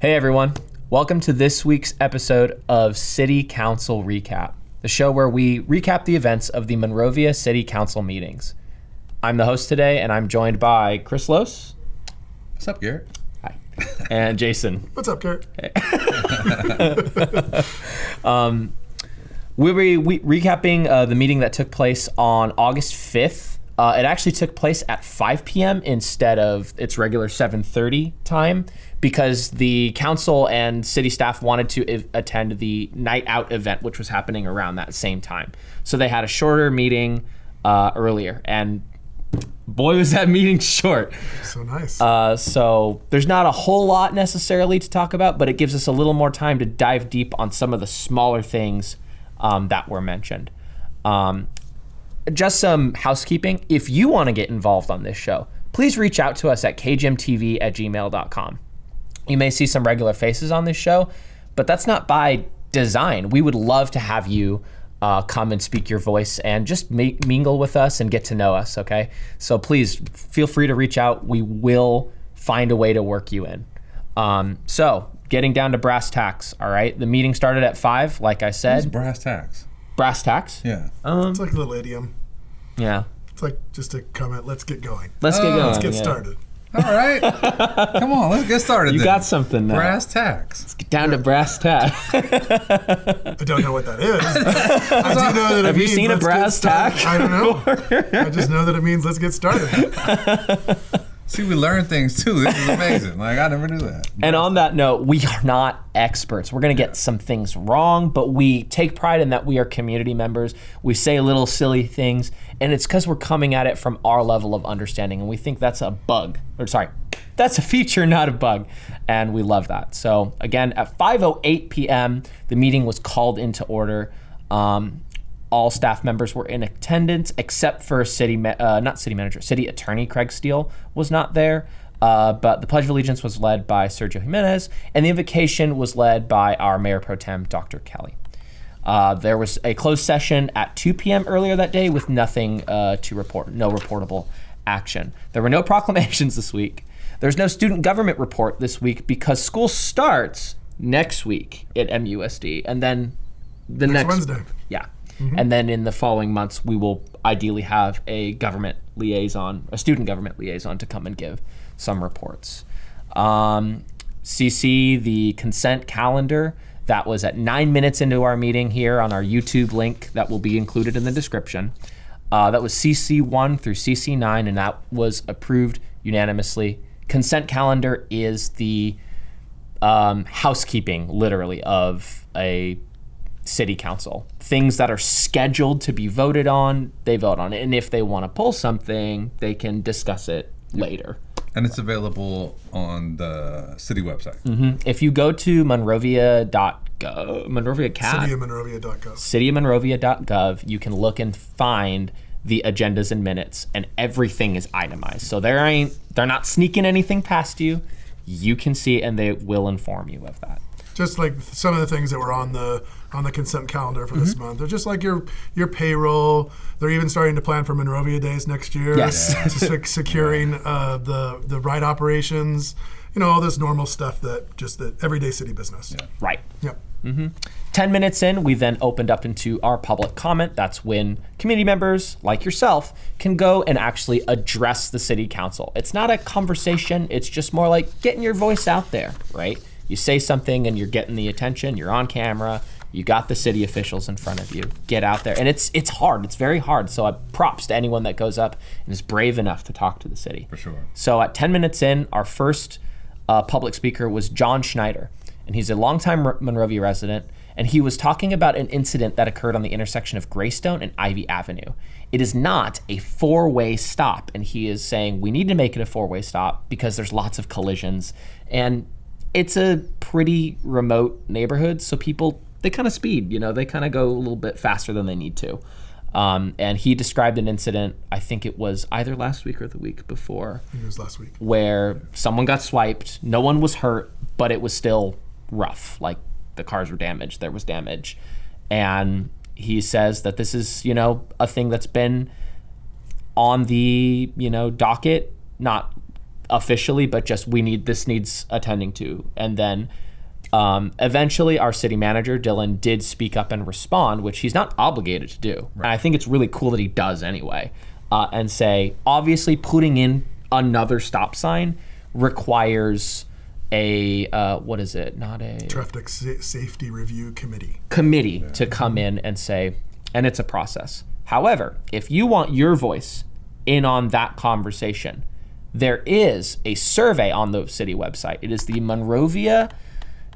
Hey everyone, welcome to this week's episode of City Council Recap, the show where we recap the events of the Monrovia City Council meetings. I'm the host today, and I'm joined by Chris Lose. What's up, Garrett? Hi. And Jason. What's up, Garrett? Hey. We'll be recapping the meeting that took place on August 5th. It actually took place at 5 p.m. instead of its regular 7:30 time because the council and city staff wanted to attend the night out event, which was happening around that same time. So they had a shorter meeting earlier, and boy, was that meeting short. So nice. So there's not a whole lot necessarily to talk about, but it gives us a little more time to dive deep on some of the smaller things that were mentioned. Just some housekeeping. If you want to get involved on this show, please reach out to us at kgmtv@gmail.com. You may see some regular faces on this show, but that's not by design. We would love to have you come and speak your voice and just mingle with us and get to know us, okay? So please feel free to reach out. We will find a way to work you in. So getting down to brass tacks, all right? The meeting started at 5, like I said. What's brass tacks? Brass tacks? Yeah. It's like a little idiom. Yeah. It's like just a comment, let's get going. Let's get going. Let's get yeah. started. All right. Come on, let's get started. You then. got something now. Brass tacks. Let's get down to brass tacks. I don't know what that is. I do know that it Have you means seen a let's brass get started. tack? I don't know. I just know that it means let's get started. See, we learn things too. This is amazing. Like, I never knew that. And on that note, we are not experts. We're going to get some things wrong, but we take pride in that we are community members. We say little silly things, and it's because we're coming at it from our level of understanding, and we think that's a bug. That's a feature, not a bug, and we love that. So again, at 5:08 p.m., the meeting was called into order. All staff members were in attendance except for city attorney Craig Steele was not there, but the Pledge of Allegiance was led by Sergio Jimenez, and the invocation was led by our Mayor Pro Tem, Dr. Kelly. There was a closed session at 2 p.m. earlier that day with nothing to report, no reportable action. There were no proclamations this week. There's no student government report this week because school starts next week at MUSD, and then the next Wednesday. Yeah. Mm-hmm. And then in the following months, we will ideally have a student government liaison to come and give some reports. CC the consent calendar that was at 9 minutes into our meeting here on our YouTube link that will be included in the description. That was CC1 through CC9, and that was approved unanimously. Consent calendar is the housekeeping, literally, of a city council. Things that are scheduled to be voted on, they vote on it. And if they want to pull something, they can discuss it later. And it's available on the city website. Mm-hmm. If you go to Monrovia.gov, cityofmonrovia.gov, you can look and find the agendas and minutes, and everything is itemized. So they're not sneaking anything past you. You can see it, and they will inform you of that. Just like some of the things that were on the consent calendar for this month. They're just like your payroll. They're even starting to plan for Monrovia Days next year. Yes. Securing the right operations. You know, all this normal stuff that everyday city business. Yeah. Right. Yep. 10 minutes in, we then opened up into our public comment. That's when community members like yourself can go and actually address the city council. It's not a conversation. It's just more like getting your voice out there, right? You say something and you're getting the attention. You're on camera. You got the city officials in front of you. Get out there. And it's hard. It's very hard. So props to anyone that goes up and is brave enough to talk to the city. For sure. So at 10 minutes in, our first public speaker was John Schneider. And he's a longtime Monrovia resident. And he was talking about an incident that occurred on the intersection of Greystone and Ivy Avenue. It is not a four-way stop. And he is saying we need to make it a four-way stop because there's lots of collisions. And it's a pretty remote neighborhood, so people, they kind of speed, they kind of go a little bit faster than they need to. And he described an incident, I think it was either last week or the week before. I think it was last week. Where someone got swiped, no one was hurt, but it was still rough. Like the cars were damaged, there was damage. And he says that this is, a thing that's been on the, docket, not officially, but just this needs attending to. And then eventually our city manager, Dylan, did speak up and respond, which he's not obligated to do. And I think it's really cool that he does anyway, and say, obviously putting in another stop sign requires a, what is it? Not a... Traffic Safety Review Committee. Committee to come in and say, and it's a process. However, if you want your voice in on that conversation, there is a survey on the city website. It is the Monrovia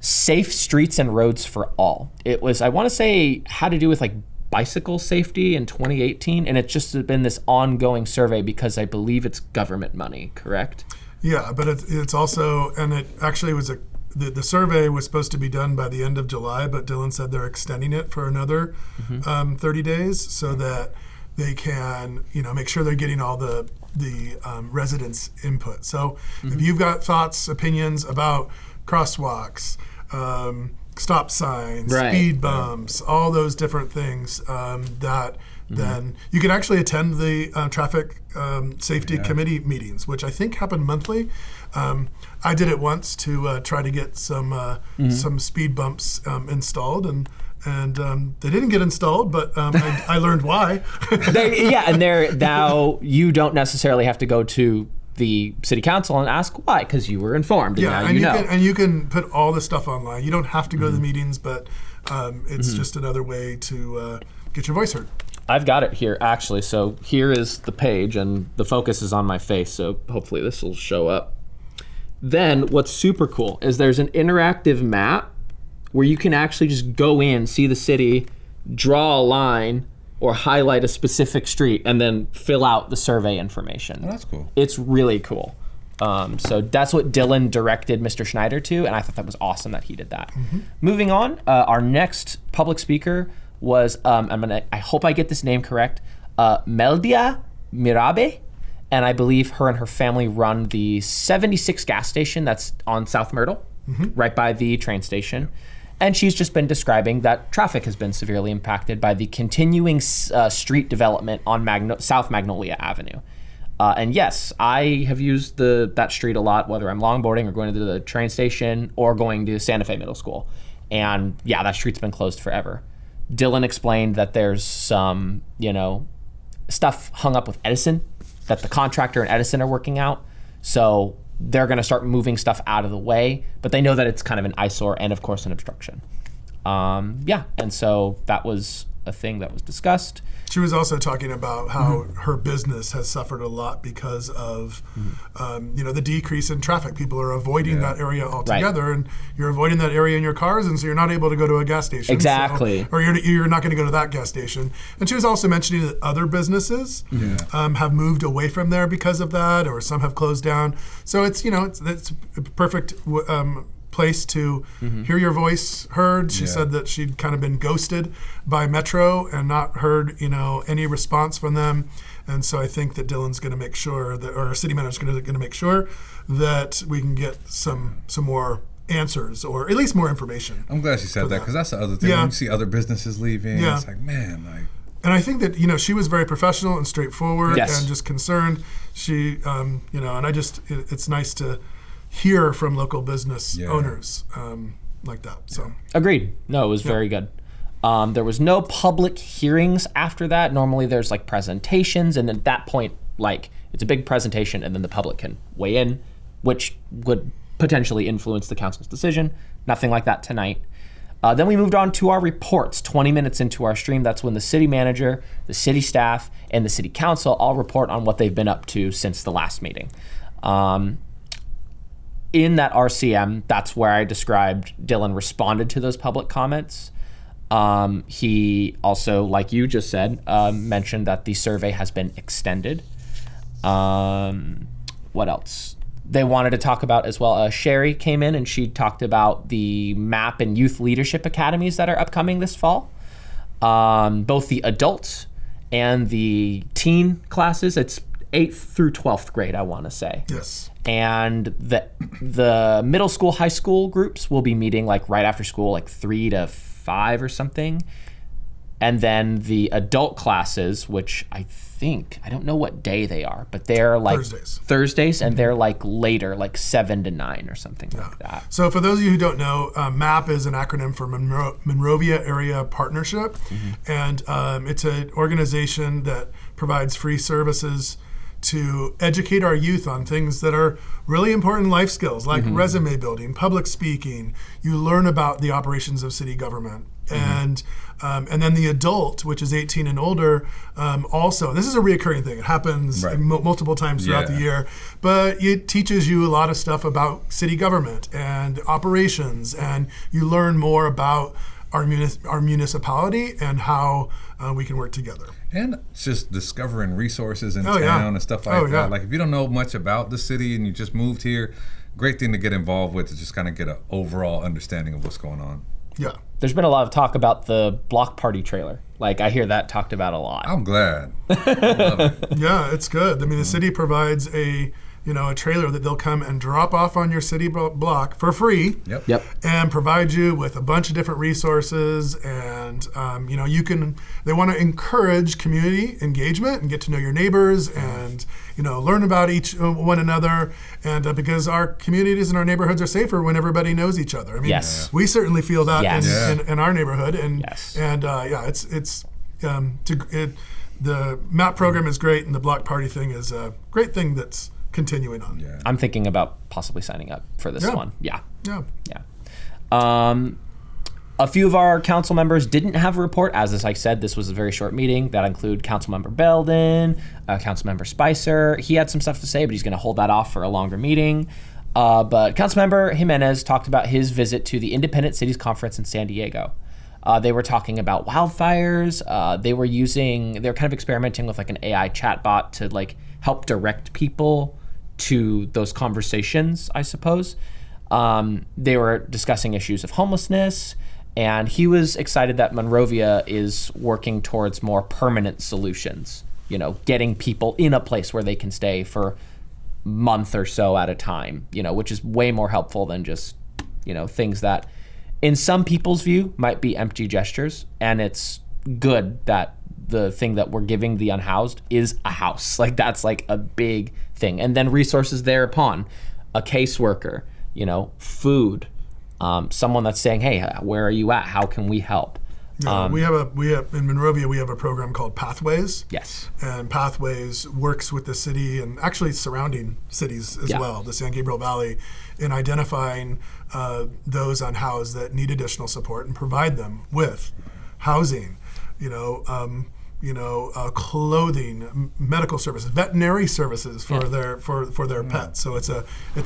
Safe Streets and Roads for All. It was, I want to say, had to do with like bicycle safety in 2018, and it's just been this ongoing survey because I believe it's government money, correct? Yeah, but it's also, and it actually was the survey was supposed to be done by the end of July, but Dylan said they're extending it for another 30 days so that they can, make sure they're getting all the residents' input. So if you've got thoughts, opinions about crosswalks, stop signs, speed bumps, all those different things, then you can actually attend the traffic safety committee meetings, which I think happen monthly. I did it once to try to get some speed bumps installed, and they didn't get installed, but I learned why. And now you don't necessarily have to go to the city council and ask why, because you were informed. And you can put all the stuff online. You don't have to go to the meetings, but it's just another way to get your voice heard. I've got it here, actually. So here is the page, and the focus is on my face, so hopefully this will show up. Then what's super cool is there's an interactive map where you can actually just go in, see the city, draw a line, or highlight a specific street, and then fill out the survey information. Oh, that's cool. It's really cool. So that's what Dylan directed Mr. Schneider to, and I thought that was awesome that he did that. Moving on, our next public speaker was, I hope I get this name correct, Meldia Mirabe, and I believe her and her family run the 76 gas station that's on South Myrtle, right by the train station. And she's just been describing that traffic has been severely impacted by the continuing street development on South Magnolia Avenue. And yes, I have used that street a lot, whether I'm longboarding or going to the train station or going to Santa Fe Middle School. And yeah, that street's been closed forever. Dylan explained that there's some, stuff hung up with Edison, that the contractor and Edison are working out. So they're going to start moving stuff out of the way, but they know that it's kind of an eyesore and, of course, an obstruction. And so that was a thing that was discussed. She was also talking about how her business has suffered a lot because of, the decrease in traffic. People are avoiding that area altogether, and you're avoiding that area in your cars, and so you're not able to go to a gas station. Exactly. Or you're not going to go to that gas station. And she was also mentioning that other businesses have moved away from there because of that, or some have closed down. So it's a perfect place to hear your voice heard. She said that she'd kind of been ghosted by Metro and not heard, any response from them. And so I think that Dylan's going to make sure that, or our city manager's going to make sure that we can get some more answers, or at least more information. I'm glad she said that, because that's the other thing. When you see other businesses leaving, it's like, man, like. And I think that, she was very professional and straightforward and just concerned. She, and it's nice to hear from local business owners like that. So agreed. No, it was very good. There was no public hearings after that. Normally there's like presentations, and at that point, it's a big presentation, and then the public can weigh in, which would potentially influence the council's decision. Nothing like that tonight. Then we moved on to our reports. 20 minutes into our stream, that's when the city manager, the city staff, and the city council all report on what they've been up to since the last meeting. In that RCM, that's where I described Dylan responded to those public comments. He also, like you just said, mentioned that the survey has been extended. What else? They wanted to talk about as well. Sherry came in and she talked about the MAP and Youth Leadership Academies that are upcoming this fall. Both the adult and the teen classes. It's 8th through 12th grade, I want to say. Yes. And the middle school, high school groups will be meeting right after school, 3 to 5 or something. And then the adult classes, which I don't know what day they are, but they're like Thursdays, and they're like later, like 7 to 9 or something like that. So for those of you who don't know, MAP is an acronym for Monrovia Area Partnership, and it's an organization that provides free services to educate our youth on things that are really important life skills, like resume building, public speaking. You learn about the operations of city government. And then the adult, which is 18 and older, also, this is a reoccurring thing. It happens multiple times throughout the year, but it teaches you a lot of stuff about city government and operations, and you learn more about our municipality and how we can work together. And it's just discovering resources in town and stuff like that. Like if you don't know much about the city and you just moved here, great thing to get involved with to just kind of get an overall understanding of what's going on. Yeah. There's been a lot of talk about the block party trailer. Like I hear that talked about a lot. I'm glad. I love it. Yeah, it's good. I mean, the city provides a trailer that they'll come and drop off on your city block for free. Yep. And provide you with a bunch of different resources, and they want to encourage community engagement and get to know your neighbors and learn about one another, and because our communities and our neighborhoods are safer when everybody knows each other. I mean, we certainly feel that in our neighborhood, and the MAP program is great, and the block party thing is a great thing that's continuing on. Yeah. I'm thinking about possibly signing up for this one. Yeah. A few of our council members didn't have a report. As I said, this was a very short meeting. That include Councilmember Belden, Councilmember Spicer. He had some stuff to say, but he's going to hold that off for a longer meeting. But Councilmember Jimenez talked about his visit to the Independent Cities Conference in San Diego. They were talking about wildfires. They were kind of experimenting with like an AI chatbot to like help direct people to those conversations, I suppose. They were discussing issues of homelessness, and he was excited that Monrovia is working towards more permanent solutions, getting people in a place where they can stay for a month or so at a time, which is way more helpful than just, things that in some people's view might be empty gestures. And it's good that the thing that we're giving the unhoused is a house. Like that's like a big thing. And then resources thereupon, a caseworker, food, someone that's saying, hey, where are you at? How can we help? We have in Monrovia, we have a program called Pathways. Yes. And Pathways works with the city and actually surrounding cities as well, the San Gabriel Valley, in identifying those unhoused that need additional support and provide them with housing, clothing, medical services, veterinary services for their pets. So it's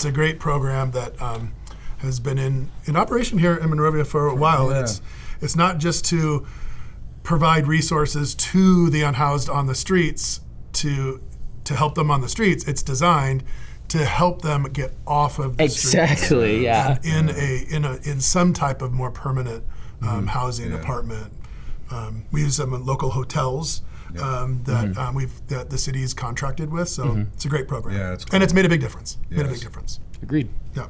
a great program that has been in operation here in Monrovia for a while. Yeah. And it's not just to provide resources to the unhoused on the streets to help them on the streets. It's designed to help them get off of the streets. Exactly. Yeah. In some type of more permanent housing apartment. We use them in local hotels that the city's contracted with. So it's a great program. Yeah, it's cool. And it's made a big difference. Yes. Agreed. Yeah.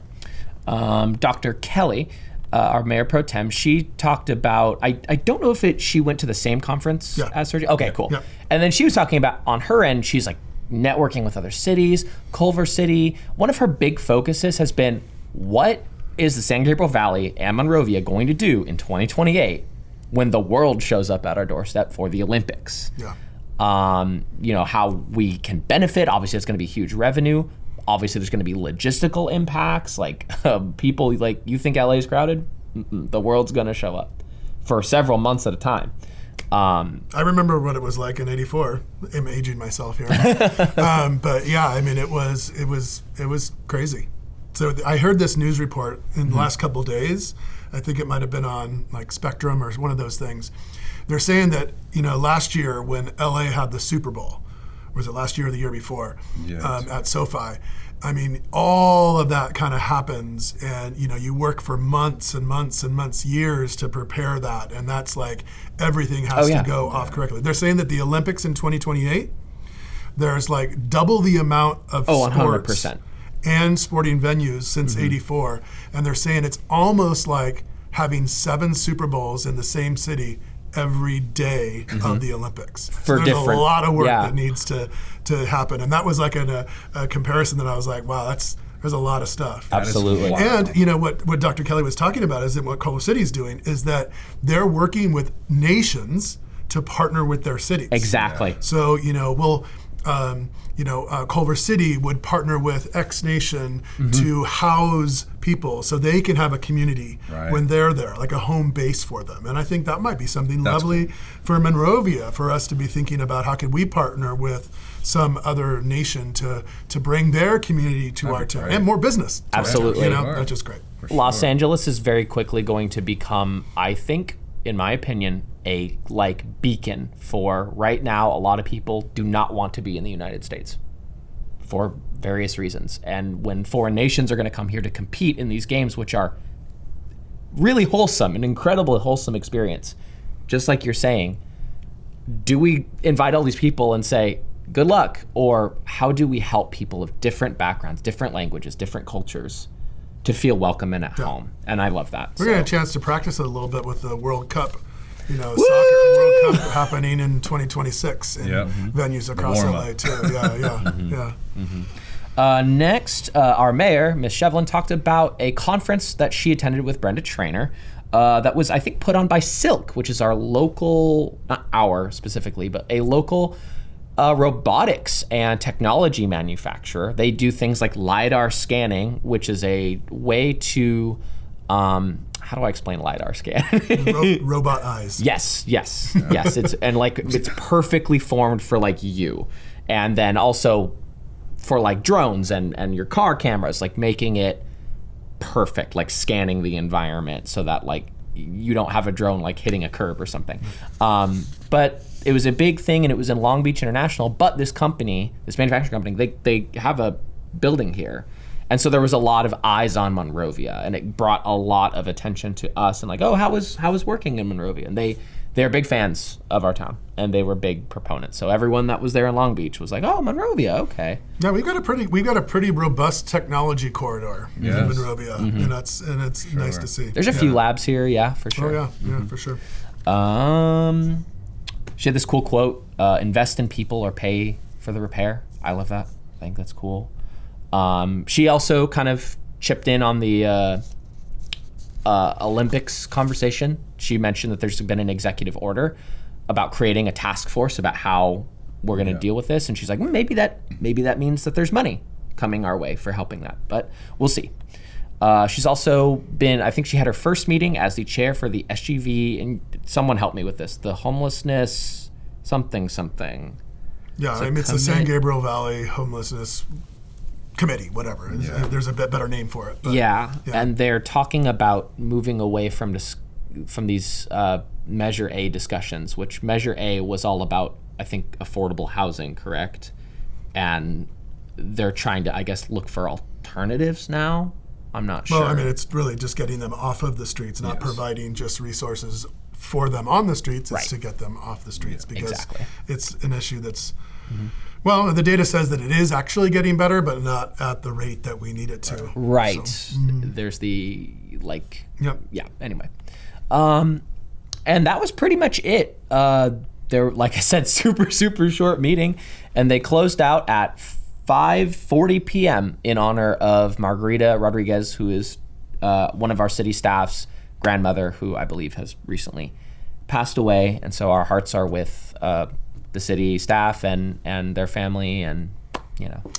Dr. Kelly, our mayor pro tem, she talked about, I don't know if she went to the same conference as her. Okay, cool. Yeah. And then she was talking about, on her end, she's like networking with other cities, Culver City. One of her big focuses has been, what is the San Gabriel Valley and Monrovia going to do in 2028 when the world shows up at our doorstep for the Olympics? Yeah. How we can benefit. Obviously, it's going to be huge revenue. Obviously, there's going to be logistical impacts. Like people, like you think LA is crowded? The world's going to show up for several months at a time. I remember what it was like in '84. I'm aging myself here, but yeah, I mean, it was crazy. So I heard this news report in the last couple of days. I think it might have been on like Spectrum or one of those things. They're saying that last year when LA had the Super Bowl, was it last year or the year before, at SoFi? I mean, all of that kind of happens, and you work for months and months and months, years to prepare that, and that's like everything has to go off correctly. They're saying that the Olympics in 2028, there's like double the amount of sports 100%. and sporting venues since '84, and they're saying it's almost like having 7 Super Bowls in the same city every day of the Olympics. For there's a lot of work yeah. that needs to happen. And that was like a comparison that I was like, wow, there's a lot of stuff. Absolutely. And you know what Dr. Kelly was talking about is that what Culver City is doing is that they're working with nations to partner with their cities. Exactly. Yeah. So, Culver City would partner with X Nation to house people so they can have a community when they're there, like a home base for them. And I think that might be something lovely for Monrovia, for us to be thinking about how could we partner with some other nation to bring their community to our town and more business. Absolutely. That's just great. Los Angeles is very quickly going to become, I think, in my opinion, a beacon for right now. A lot of people do not want to be in the United States for various reasons. And when foreign nations are going to come here to compete in these games, which are really wholesome, an incredibly wholesome experience, just like you're saying, do we invite all these people and say, good luck? Or how do we help people of different backgrounds, different languages, different cultures to feel welcome and at home? And I love that. We're going to have a chance to practice it a little bit with the World Cup. Soccer World Cup happening in 2026 in venues across LA too. Next, our mayor, Ms. Shevlin, talked about a conference that she attended with Brenda Trainer that was, I think, put on by Silk, which is our local, not our specifically, but a local robotics and technology manufacturer. They do things like LiDAR scanning, which is a way to, how do I explain LiDAR scan? Robot eyes. Yes. It's perfectly formed for you. And then also for drones and your car cameras, making it perfect, scanning the environment so that you don't have a drone hitting a curb or something. But it was a big thing, and it was in Long Beach International. But this company, this manufacturing company, they have a building here. And so there was a lot of eyes on Monrovia, and it brought a lot of attention to us and how was working in Monrovia? And they're big fans of our town, and they were big proponents. So everyone that was there in Long Beach was like, oh, Monrovia, okay. Yeah, we've got a pretty robust technology corridor in Monrovia, and it's nice to see. There's a few labs here, for sure. Oh yeah, for sure. She had this cool quote: "Invest in people or pay for the repair." I love that. I think that's cool. She also kind of chipped in on the Olympics conversation. She mentioned that there's been an executive order about creating a task force about how we're going to deal with this. And she's like, maybe that means that there's money coming our way for helping that, but we'll see. She's also been, I think she had her first meeting as the chair for the SGV, and someone help me with this, the homelessness something. Yeah, it's the San Gabriel Valley Homelessness Committee, whatever. There's a better name for it. And they're talking about moving away from these Measure A discussions, which Measure A was all about, I think, affordable housing, correct? And they're trying to, I guess, look for alternatives now. I'm not sure. Well, it's really just getting them off of the streets, not providing just resources for them on the streets. It's to get them off the streets because it's an issue that's... Well, the data says that it is actually getting better, but not at the rate that we need it to. Right. So, there's the, anyway. And that was pretty much it. There, like I said, super, super short meeting, and they closed out at 5:40 p.m. in honor of Margarita Rodriguez, who is one of our city staff's grandmother, who I believe has recently passed away. And so our hearts are with the city staff and their family, and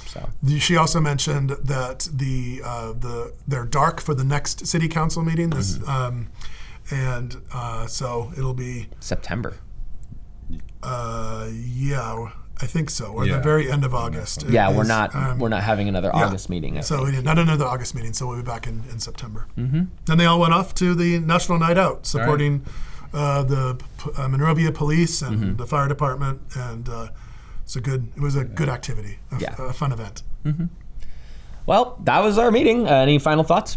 so. She also mentioned that they're dark for the next city council meeting. This so it'll be September. I think so, or the very end of August. We're not having another August meeting. So not another August meeting. So we'll be back in September. Then they all went off to the National Night Out, supporting the Monrovia Police and the fire department, and it was a good activity, a fun event. Well, that was our meeting. Any final thoughts?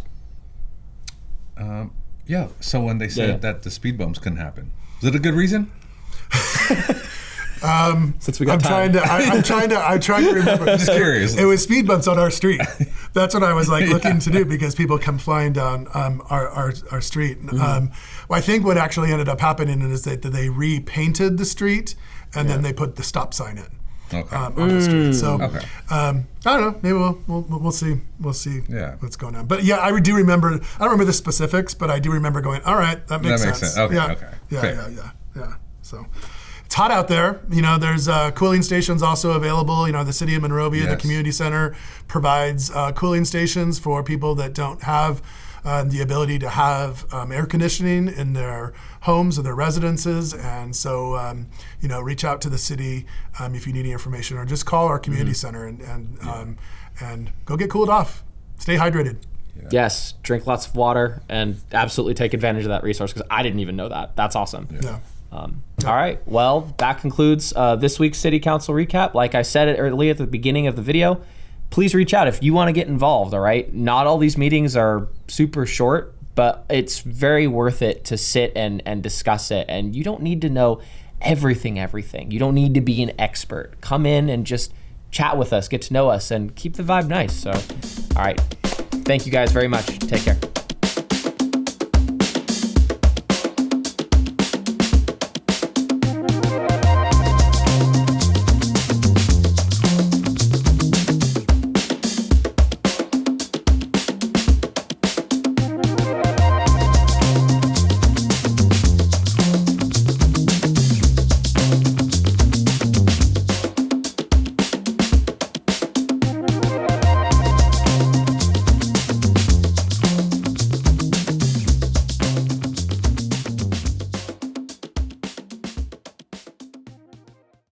So when they said that the speed bumps couldn't happen, was it a good reason? Since we got I'm trying to remember. Just curious. It was speed bumps on our street. That's what I was like looking to do because people come flying down our street. Well, I think what actually ended up happening is that they repainted the street and then they put the stop sign in. Okay. On the street. So I don't know. Maybe we'll see. We'll see what's going on. But yeah, I do remember. I don't remember the specifics, but I do remember going. All right, that makes sense. Okay. Yeah. So it's hot out there. There's cooling stations also available. The city of Monrovia, the community center, provides cooling stations for people that don't have the ability to have air conditioning in their homes or their residences. And so, reach out to the city if you need any information, or just call our community center and go get cooled off. Stay hydrated. Yeah. Yes, drink lots of water and absolutely take advantage of that resource because I didn't even know that. That's awesome. Yeah. All right. Well, that concludes this week's City Council recap. Like I said earlier at the beginning of the video, please reach out if you want to get involved, all right? Not all these meetings are super short, but it's very worth it to sit and discuss it. And you don't need to know everything. You don't need to be an expert. Come in and just chat with us, get to know us, and keep the vibe nice. So, all right. Thank you guys very much. Take care.